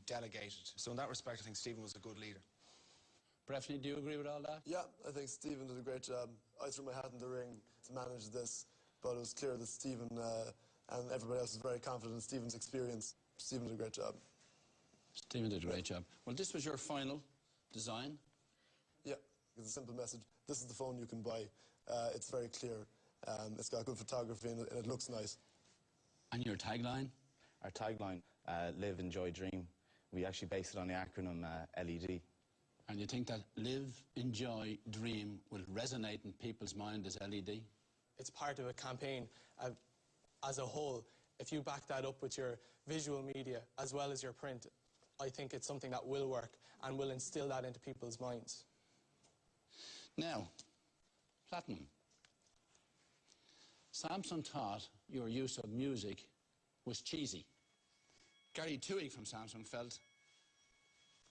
delegated. So in that respect, I think Stephen was a good leader. Breffney, do you agree with all that? Yeah, I think Stephen did a great job. I threw my hat in the ring to manage this, but it was clear that Stephen and everybody else was very confident in Stephen's experience. Stephen did a great job. Stephen did a great job. Well, this was your final design? Yeah, it's a simple message. This is the phone you can buy. It's very clear. It's got good photography and it looks nice. And your tagline? Our tagline, live, enjoy, dream. We actually based it on the acronym LED. And you think that live, enjoy, dream will resonate in people's mind as LED? It's part of a campaign as a whole. If you back that up with your visual media as well as your print, I think it's something that will work and will instill that into people's minds. Now, Platinum. Samsung thought your use of music was cheesy. Gary Twohig from Samsung felt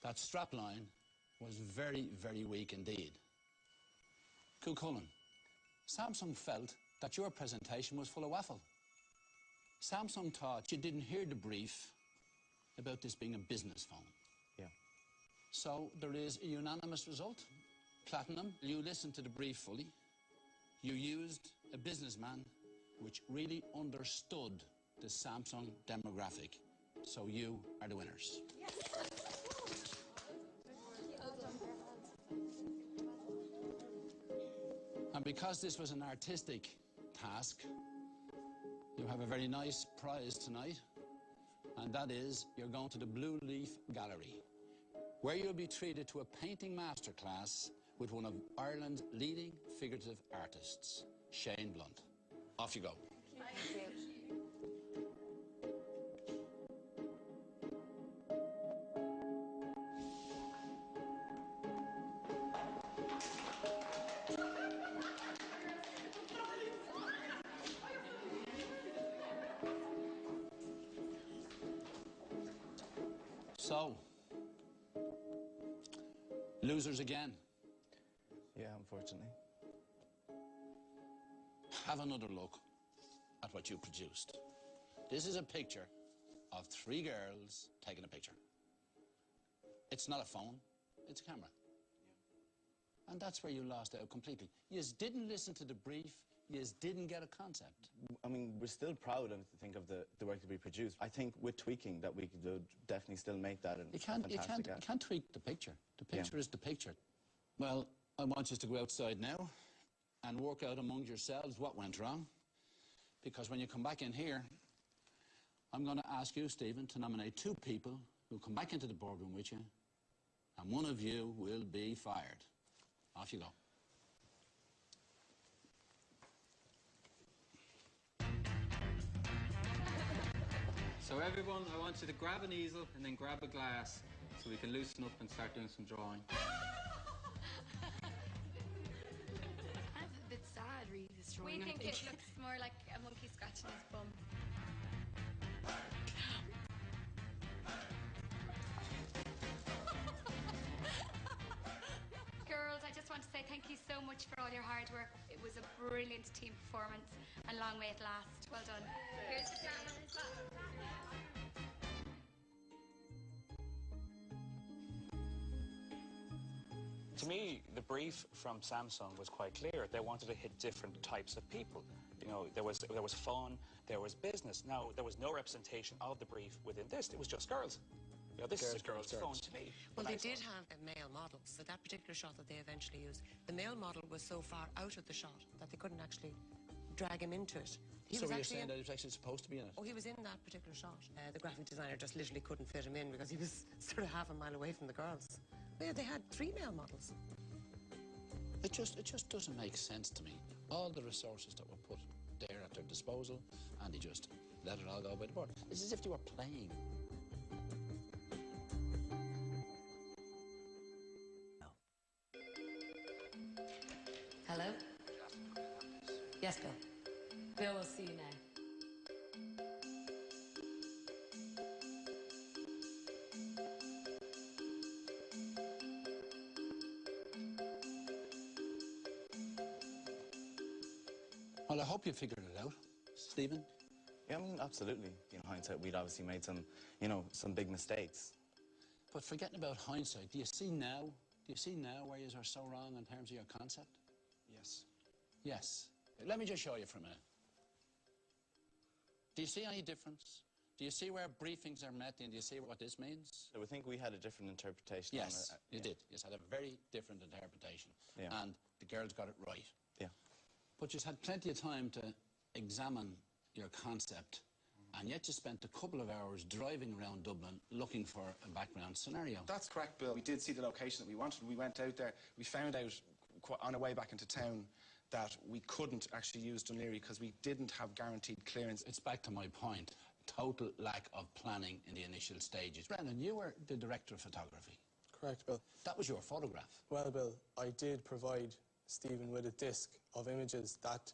that strapline was very, very weak indeed. Cullen, Samsung felt that your presentation was full of waffle. Samsung thought you didn't hear the brief about this being a business phone. Yeah. So there is a unanimous result. Platinum, you listened to the brief fully. You used a businessman which really understood the Samsung demographic. So you are the winners. And because this was an artistic task, you have a very nice prize tonight, and that is you're going to the Blue Leaf Gallery, where you'll be treated to a painting masterclass with one of Ireland's leading figurative artists, Shane Blunt. Off you go. Thank you. So, losers again. Yeah, unfortunately. Have another look at what you produced. This is a picture of 3 girls taking a picture. It's not a phone, it's a camera. And that's where you lost out completely. You just didn't listen to the brief, you just didn't get a concept. I mean, we're still proud, I think, of the work that we produced. I think with tweaking that we could definitely still make that a fantastic you can't tweak the picture. The picture is the picture. Well, I want you to go outside now and work out among yourselves what went wrong. Because when you come back in here, I'm going to ask you, Stephen, to nominate 2 people who'll come back into the boardroom with you, and one of you will be fired. Off you go. So everyone, I want you to grab an easel and then grab a glass so we can loosen up and start doing some drawing. That's a bit sad, really, this drawing. We think it looks more like a monkey scratching his bum. Girls, I just want to say thank you so much for all your hard work. It was a brilliant team performance, and long may it last. Well done. Here's the camera as well. To me, the brief from Samsung was quite clear. They wanted to hit different types of people. You know, there was fun, there was business. Now, there was no representation of the brief within this. It was just girls. You know, this is a girl's phone to me. Well, they did have a male model, so that particular shot that they eventually used, the male model was so far out of the shot that they couldn't actually drag him into it. So you're saying that he was actually supposed to be in it? Oh, he was in that particular shot. The graphic designer just literally couldn't fit him in because he was sort of half a mile away from the girls. But yeah, they had 3 male models. It just doesn't make sense to me. All the resources that were put there at their disposal, and they just let it all go by the board. It's as if they were playing. Hello? Yes, Bill. Bill will see you now. Well, I hope you figured it out, Stephen. Yeah, I mean, absolutely. In hindsight, we'd obviously made some, you know, some big mistakes. But forgetting about hindsight, do you see now where you are so wrong in terms of your concept? Yes. Yes. Let me just show you for a minute. Do you see any difference? Do you see where briefings are met, and do you see what this means? So I think we had a different interpretation. Yes, on it. you did. You had a very different interpretation. Yeah. And the girls got it right. Yeah. But you had plenty of time to examine your concept, and yet you spent a couple of hours driving around Dublin looking for a background scenario. That's correct, Bill. We did see the location that we wanted. We went out there. We found out on our way back into town that we couldn't actually use Dún Laoghaire because we didn't have guaranteed clearance. It's back to my point. Total lack of planning in the initial stages. Brendan, you were the director of photography. Correct, Bill. That was your photograph. Well, Bill, I did provide Stephen with a disc of images that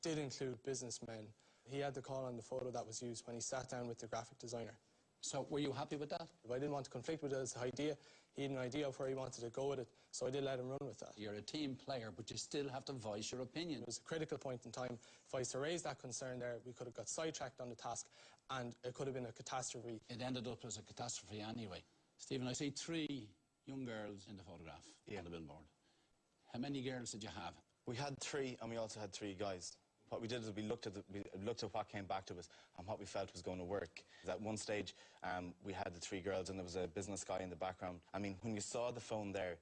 did include businessmen. He had the call on the photo that was used when he sat down with the graphic designer. So were you happy with that? If I didn't want to conflict with his idea, he had an idea of where he wanted to go with it, so I did let him run with that. You're a team player, but you still have to voice your opinion. It was a critical point in time. If I was to raise that concern there, we could have got sidetracked on the task, and it could have been a catastrophe. It ended up as a catastrophe anyway. Stephen, I see 3 young girls in the photograph on the billboard. How many girls did you have? We had 3, and we also had 3 guys. What we did is we looked at what came back to us and what we felt was going to work. At one stage, we had the 3 girls, and there was a business guy in the background. I mean, when you saw the phone there,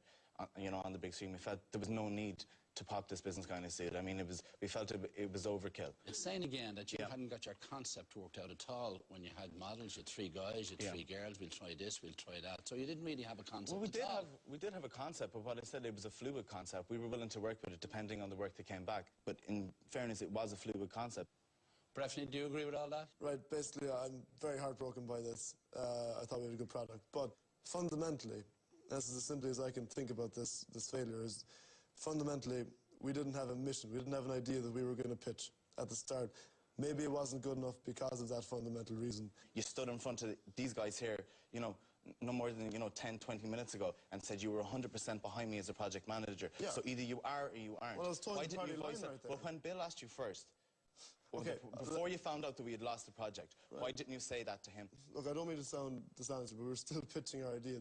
on the big screen, we felt there was no need to pop this business guy in a suit. I mean, we felt it was overkill. It's saying again that you hadn't got your concept worked out at all when you had models. You had 3 guys, you had 3 girls. We'll try this, we'll try that. So you didn't really have a concept. Well, we did have a concept, but what I said, it was a fluid concept. We were willing to work with it depending on the work that came back. But in fairness, it was a fluid concept. Breffney, do you agree with all that? Right, basically, I'm very heartbroken by this. I thought we had a good product. But fundamentally, as simply as I can think about this failure, is fundamentally, we didn't have a mission. We didn't have an idea that we were going to pitch at the start. Maybe it wasn't good enough because of that fundamental reason. You stood in front of these guys here, no more than, 10, 20 minutes ago, and said you were 100% behind me as a project manager. Yeah. So either you are or you aren't. Well, I was told Why the didn't party you voice line it? right there. Well, when Bill asked you first, Okay, before you found out that we had lost the project, why didn't you say that to him? Look, I don't mean to sound dishonest, but we were still pitching our idea.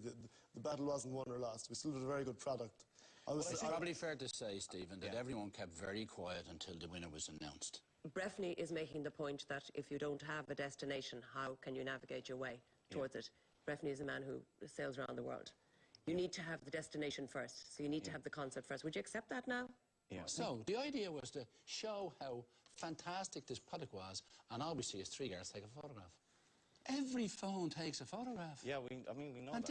The battle wasn't won or lost. We still had a very good product. It's probably fair to say, Stephen, that everyone kept very quiet until the winner was announced. Breffney is making the point that if you don't have a destination, how can you navigate your way towards it? Breffney is a man who sails around the world. You need to have the destination first, so you need to have the concept first. Would you accept that now? Yeah. So the idea was to show how fantastic this product was, and all we see is 3 girls take a photograph. Every phone takes a photograph. Yeah, we know and that.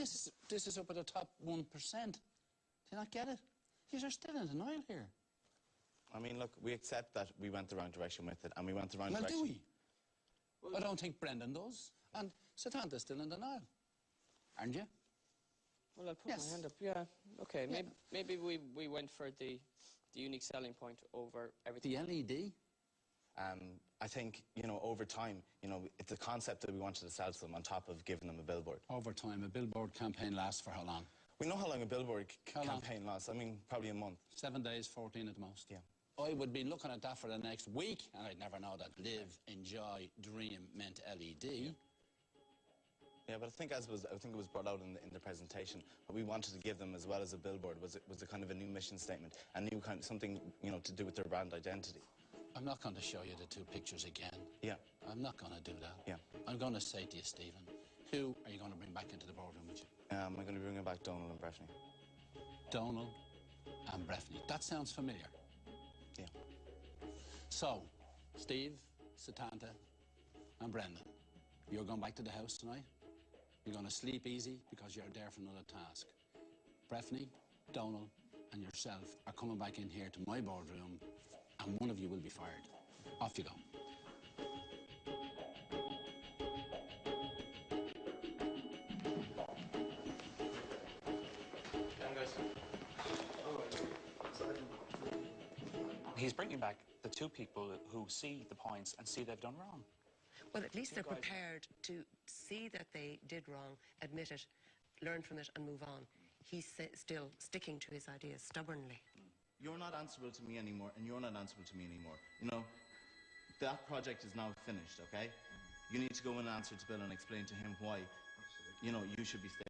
this is up at the top 1%. Do you not get it? These are still in denial here. I mean, look, we accept that we went the wrong direction with it, and we went the wrong direction. Well, do we? Well, I don't think Brendan does. And Satanta's still in denial. Aren't you? Well, I'll put my hand up. Yeah, okay. Maybe we went for the unique selling point over everything. The LED? I think, over time, it's a concept that we wanted to sell to them on top of giving them a billboard. Over time, a billboard campaign lasts for how long? We know how long a billboard campaign lasts. I mean, probably a month. 7 days, 14 at the most. Yeah. I would be looking at that for the next week, and I'd never know that live, enjoy, dream meant LED. Yeah, but I think it was brought out in the presentation. What we wanted to give them, as well as a billboard, was a kind of a new mission statement, a new kind of something, to do with their brand identity. I'm not going to show you the 2 pictures again. Yeah. I'm not going to do that. Yeah. I'm going to say to you, Stephen, who are you going to bring back into the boardroom with you? I'm going to be bringing back Donald and Breffney. Donald and Breffney. That sounds familiar. Yeah. So, Steve, Satanta, and Brendan, you're going back to the house tonight. You're going to sleep easy because you're there for another task. Breffney, Donald, and yourself are coming back in here to my boardroom, and one of you will be fired. Off you go. He's bringing back the 2 people who see the points and see they've done wrong. Well, at least they're prepared to see that they did wrong, admit it, learn from it, and move on. He's still sticking to his ideas stubbornly. You're not answerable to me anymore, and you're not answerable to me anymore. That project is now finished, okay? You need to go and answer to Bill and explain to him why, you should be staying.